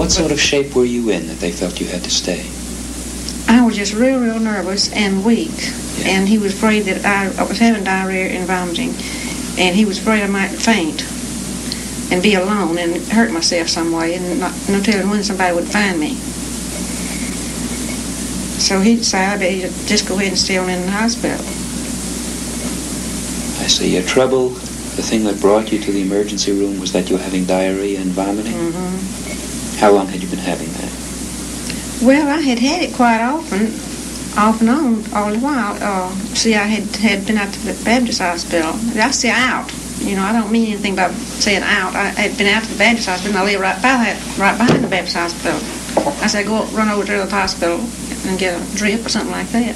What sort of shape were you in that they felt you had to stay? I was just real nervous and weak. Yeah. And he was afraid that I was having diarrhea and vomiting. And he was afraid I might faint and be alone and hurt myself some way and no telling when somebody would find me. So he decided to just go ahead and stay on in the hospital. I see. Your trouble, the thing that brought you to the emergency room, was that you were having diarrhea and vomiting? Mm-hmm. How long had you been having that? Well, I had it quite often, off and on, all the while. See, I had been out to the Baptist hospital. I say out. You know, I don't mean anything by saying out. I had been out to the Baptist hospital, and I live right behind the Baptist hospital. I said, run over to the hospital and get a drip or something like that.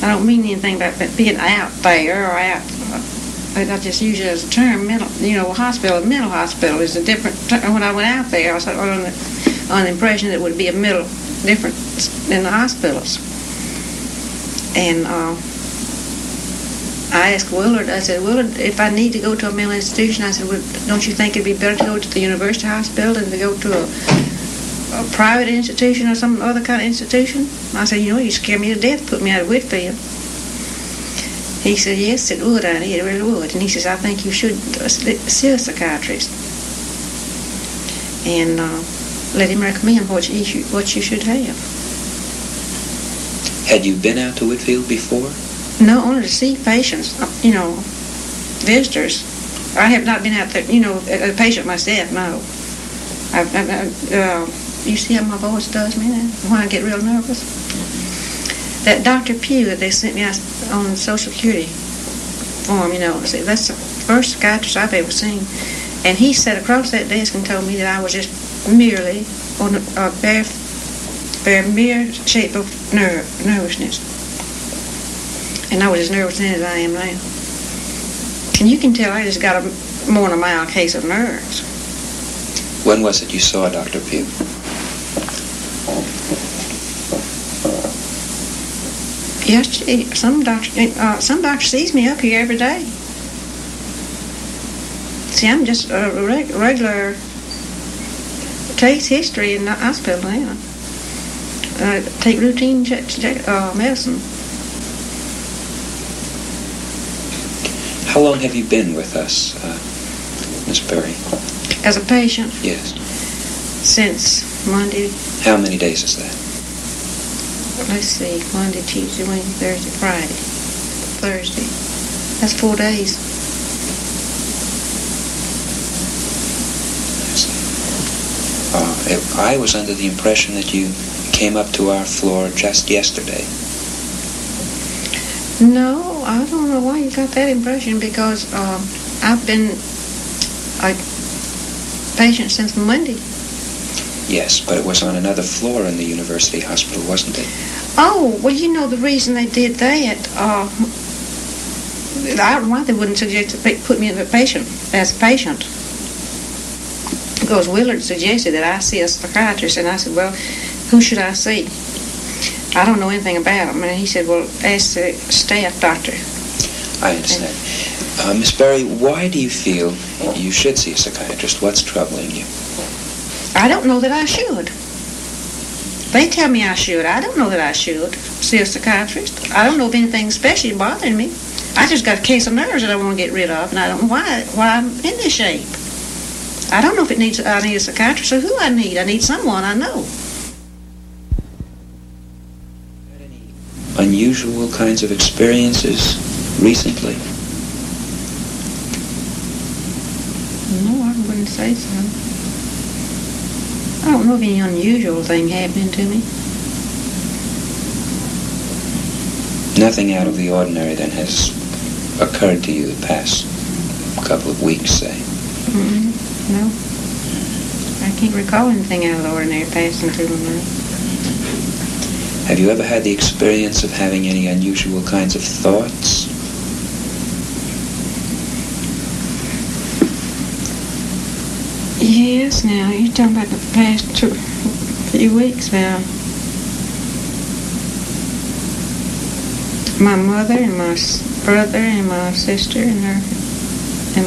I don't mean anything about being out there or out. I just use it as a term. Mental hospital is a different term. When I went out there, I was on the impression that it would be different than the hospitals. And I asked Willard, I said, Willard, if I need to go to a mental institution, I said, well, don't you think it'd be better to go to the university hospital than to go to a private institution or some other kind of institution? I said, you scare me to death, put me out of Whitfield. He said, yes, it would, Annie, it really would. And he says, I think you should see a psychiatrist and let him recommend what you should have. Had you been out to Whitfield before? No, only to see patients, visitors. I have not been out there, a patient myself, no. You see how my voice does me now when I get real nervous? That Dr. Pugh that they sent me out on Social Security form, see, that's the first psychiatrist I've ever seen. And he sat across that desk and told me that I was just merely on a very mere shape of nervousness. And I was as nervous then as I am now. And you can tell I just got more than a mild case of nerves. When was it you saw Dr. Pugh? Yesterday, some doctor sees me up here every day. See, I'm just a regular case history in the hospital now. Take routine medicine. How long have you been with us, Miss Berry? As a patient? Yes. Since Monday. How many days is that? Let's see, Monday, Tuesday, Wednesday, Thursday, Friday, Thursday. That's 4 days. I was under the impression that you came up to our floor just yesterday. No, I don't know why you got that impression, because I've been a patient since Monday. Yes, but it was on another floor in the university hospital, wasn't it? Oh, well, the reason they did that, I don't know why they wouldn't suggest to put me as a patient. Because Willard suggested that I see a psychiatrist, and I said, well, who should I see? I don't know anything about him. And he said, well, ask the staff doctor. I understand. Miss Berry, why do you feel you should see a psychiatrist? What's troubling you? I don't know that I should. They tell me I should. I don't know that I should see a psychiatrist. I don't know of anything especially bothering me. I just got a case of nerves that I want to get rid of, and I don't know why I'm in this shape. I don't know if I need a psychiatrist or who I need. I need someone I know. Any unusual kinds of experiences recently? No, I wouldn't say so. I don't know of any unusual thing happening to me. Nothing out of the ordinary then has occurred to you the past couple of weeks, say? No. I can't recall anything out of the ordinary passing through my mind. Have you ever had the experience of having any unusual kinds of thoughts? Yes, now, you're talking about the past few weeks now. My mother and my brother and my sister and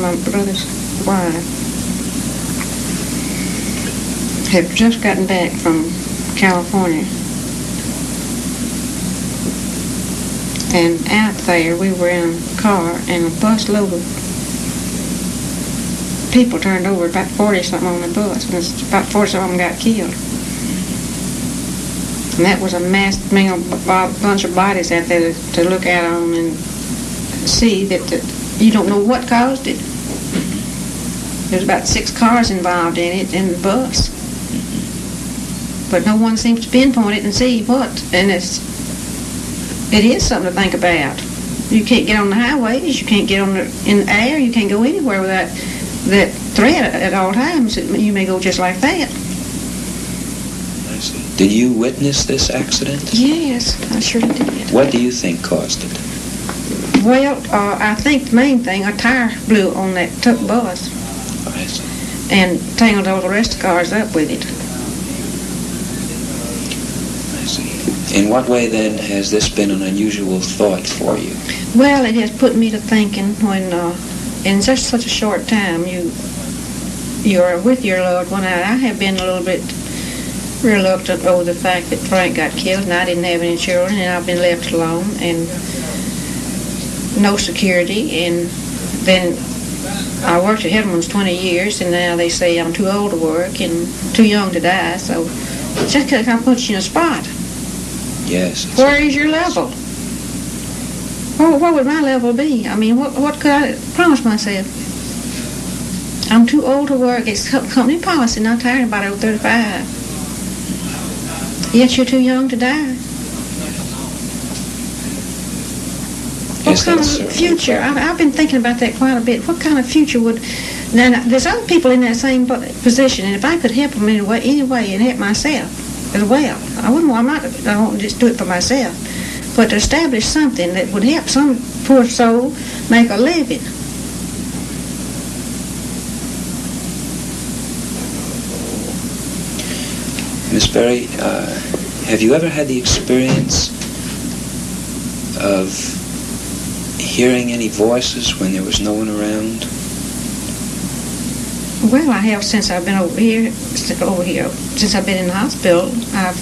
my brother's wife had just gotten back from California. And out there, we were in a car, and a bus load of people turned over, about 40-something on the bus, and about 40-something of them got killed. And that was a bunch of bodies out there to look at on and see that you don't know what caused it. There's about 6 cars involved in it, in the bus. But no one seems to pinpoint it and see what. And it is something to think about. You can't get on the highways, you can't get in the air, you can't go anywhere without that threat at all times. You may go just like that. I see. Did you witness this accident? Yes, I sure did. What do you think caused it? Well, I think the main thing, a tire blew on that bus. I see. And tangled all the rest of the cars up with it. I see. In what way, then, has this been an unusual thought for you? Well, it has put me to thinking when, in such a short time, you're with your loved one. I have been a little bit reluctant over the fact that Frank got killed, and I didn't have any children, and I've been left alone, and no security, and then I worked at Hedman's 20 years, and now they say I'm too old to work and too young to die, so it just kind of puts you in a spot. Yes. Where is your level? What would my level be? I mean, what could I promise myself? I'm too old to work. It's company policy, not to hire anybody over 35. Yet you're too young to die. What kind of future? I've been thinking about that quite a bit. What kind of future would... Now, there's other people in that same position, and if I could help them in any way and help myself as well, I won't just do it for myself, but to establish something that would help some poor soul make a living. Miss Berry, have you ever had the experience of hearing any voices when there was no one around? Well, I have since I've been over here. Since I've been in the hospital, I've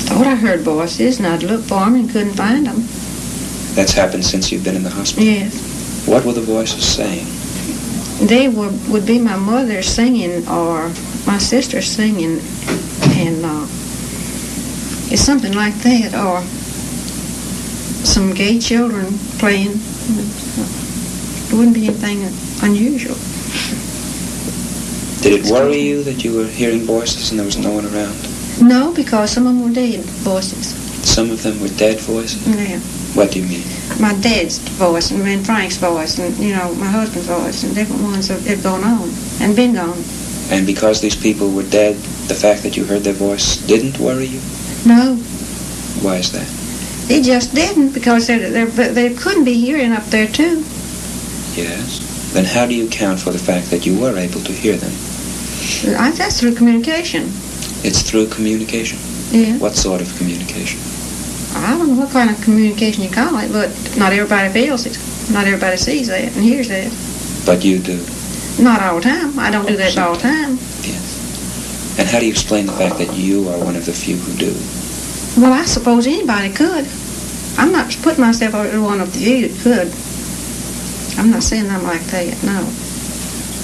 thought I heard voices, and I'd look for them and couldn't find them. That's happened since you've been in the hospital? Yes. What were the voices saying? They would be my mother singing or my sister singing, and it's something like that, or some gay children playing. It wouldn't be anything unusual. Did it worry you that you were hearing voices and there was no one around? No, because some of them were dead voices. Some of them were dead voices? Yeah. What do you mean? My dad's voice and Frank's voice and, my husband's voice and different ones that have gone on and been gone. And because these people were dead, the fact that you heard their voice didn't worry you? No. Why is that? It just didn't, because they couldn't be hearing up there too. Yes. Then how do you account for the fact that you were able to hear them? That's through communication. It's through communication? Yeah. What sort of communication? I don't know what kind of communication you call it, but not everybody feels it. Not everybody sees that and hears that. But you do? Not all the time. I don't do that all the time. Yes. And how do you explain the fact that you are one of the few who do? Well, I suppose anybody could. I'm not putting myself as one of the few that could. I'm not saying I'm like that, no.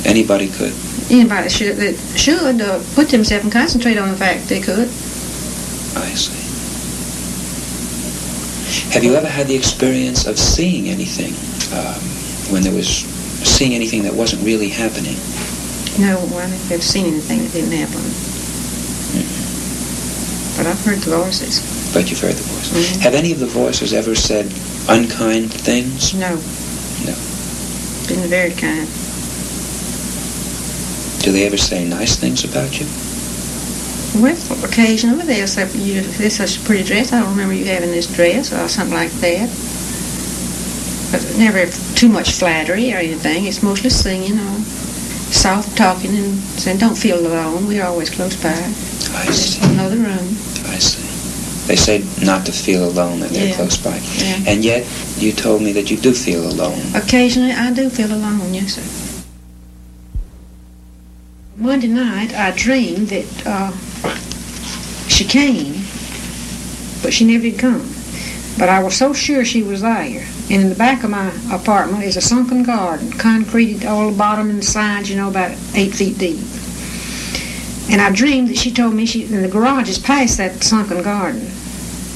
Anybody could? Anybody should put themselves and concentrate on the fact they could. I see. Have you ever had the experience of seeing anything seeing anything that wasn't really happening? No, I never have seen anything that didn't happen. Mm-hmm. But I've heard the voices. But you've heard the voices. Mm-hmm. Have any of the voices ever said unkind things? No. No. Been very kind. Do they ever say nice things about you? Well, occasionally they'll say, this is such a pretty dress. I don't remember you having this dress, or something like that. But never too much flattery or anything. It's mostly singing or soft talking and saying, don't feel alone. We're always close by. I see. There's another room. I see. They say not to feel alone, that they're close by. Yeah. And yet, you told me that you do feel alone. Occasionally, I do feel alone, yes, sir. Monday night, I dreamed that she came, but she never did come. But I was so sure she was there. And in the back of my apartment is a sunken garden, concreted all the bottom and the sides, about 8 feet deep. And I dreamed that she told me and the garage is past that sunken garden.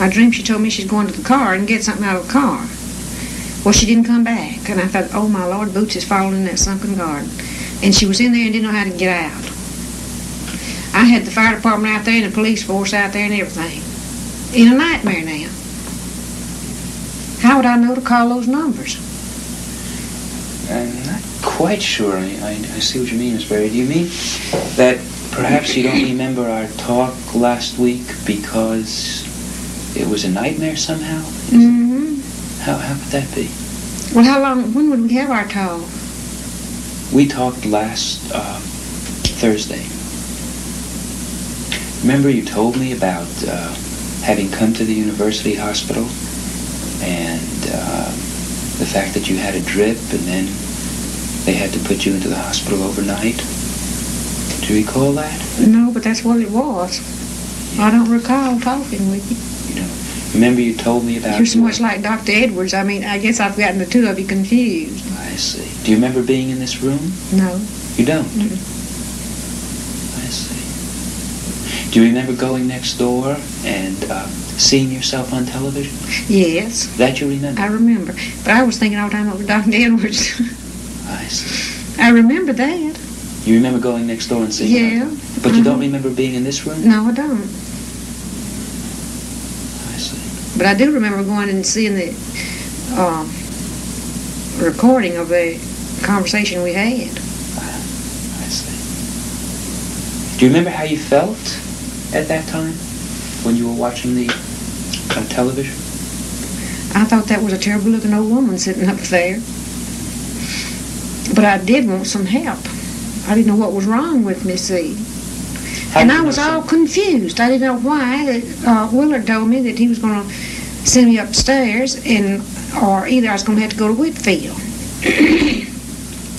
I dreamed she told me she's going to the car and get something out of the car. Well, she didn't come back. And I thought, oh, my Lord, Boots is falling in that sunken garden. And she was in there and didn't know how to get out. I had the fire department out there and the police force out there and everything. In a nightmare now. How would I know to call those numbers? I'm not quite sure. I see what you mean, Miss Berry. Do you mean that perhaps you don't remember our talk last week because it was a nightmare somehow? Mm-hmm. How could that be? Well, when would we have our talk? We talked last Thursday. Remember you told me about having come to the university hospital and the fact that you had a drip and then they had to put you into the hospital overnight? Do you recall that? No, but that's what it was. I don't recall talking with you. You don't. Remember you told me about... You're so much like Dr. Edwards. I mean, I guess I've gotten the two of you confused. I see. Do you remember being in this room? No. You don't? Mm-mm. I see. Do you remember going next door and seeing yourself on television? Yes. That you remember? I remember. But I was thinking all the time of Dr. Edwards. I see. I remember that. You remember going next door and seeing Yeah. her? But you don't remember being in this room? No, I don't. I see. But I do remember going and seeing the recording of the conversation we had. I see. Do you remember how you felt at that time when you were watching the television? I thought that was a terrible-looking old woman sitting up there. But I did want some help. I didn't know what was wrong with me, see. And I was all confused. I didn't know why. Willard told me that he was going to send me upstairs, or either I was going to have to go to Whitfield.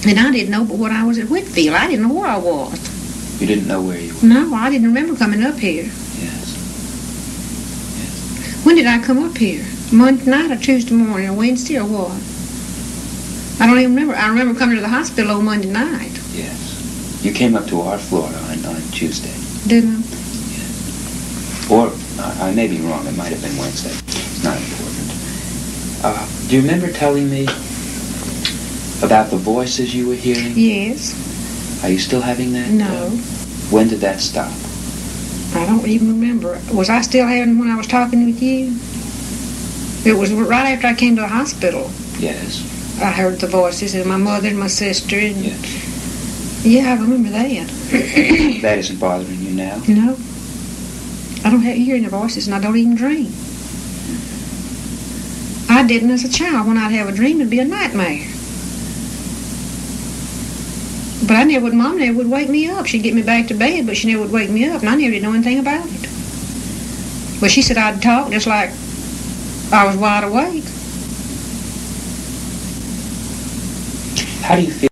And I didn't know but what I was at Whitfield. I didn't know where I was. You didn't know where you were? No, I didn't remember coming up here. Yes. When did I come up here? Monday night or Tuesday morning or Wednesday or what? I don't even remember. I remember coming to the hospital on Monday night. Yes. You came up to our floor on Tuesday. Didn't I? Yes. Or, I may be wrong. It might have been Wednesday. It's not important. Do you remember telling me about the voices you were hearing? Yes. Are you still having that? No. When did that stop? I don't even remember. Was I still having when I was talking with you? It was right after I came to the hospital. Yes. I heard the voices of my mother and my sister. And Yes. yeah, I remember that. That isn't bothering you now? No. I don't hear any voices, and I don't even dream. I didn't as a child. When I'd have a dream, it'd be a nightmare. But Mom never would wake me up. She'd get me back to bed, but she never would wake me up, and I never did know anything about it. But she said I'd talk just like I was wide awake. How do you feel